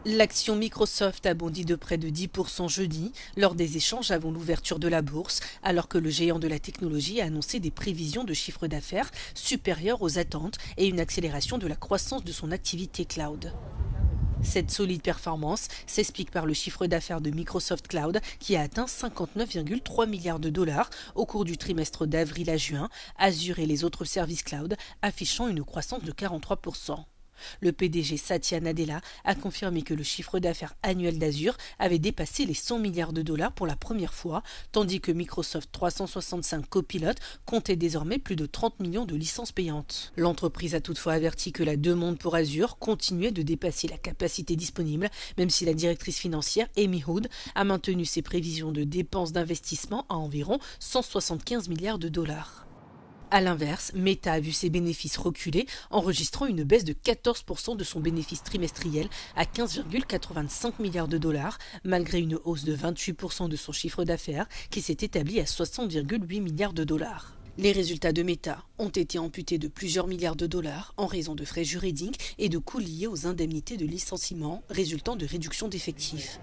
L'action Microsoft a bondi de près de 10% jeudi, lors des échanges avant l'ouverture de la bourse, alors que le géant de la technologie a annoncé des prévisions de chiffre d'affaires supérieures aux attentes et une accélération de la croissance de son activité cloud. Cette solide performance s'explique par le chiffre d'affaires de Microsoft Cloud qui a atteint 59,3 milliards de dollars au cours du trimestre d'avril à juin, Azure et les autres services cloud affichant une croissance de 43%. Le PDG Satya Nadella a confirmé que le chiffre d'affaires annuel d'Azure avait dépassé les 100 milliards de dollars pour la première fois, tandis que Microsoft 365 Copilot comptait désormais plus de 30 millions de licences payantes. L'entreprise a toutefois averti que la demande pour Azure continuait de dépasser la capacité disponible, même si la directrice financière Amy Hood a maintenu ses prévisions de dépenses d'investissement à environ 175 milliards de dollars. A l'inverse, Meta a vu ses bénéfices reculer, enregistrant une baisse de 14% de son bénéfice trimestriel à 15,85 milliards de dollars, malgré une hausse de 28% de son chiffre d'affaires qui s'est établi à 60,8 milliards de dollars. Les résultats de Meta ont été amputés de plusieurs milliards de dollars en raison de frais juridiques et de coûts liés aux indemnités de licenciement résultant de réduction d'effectifs.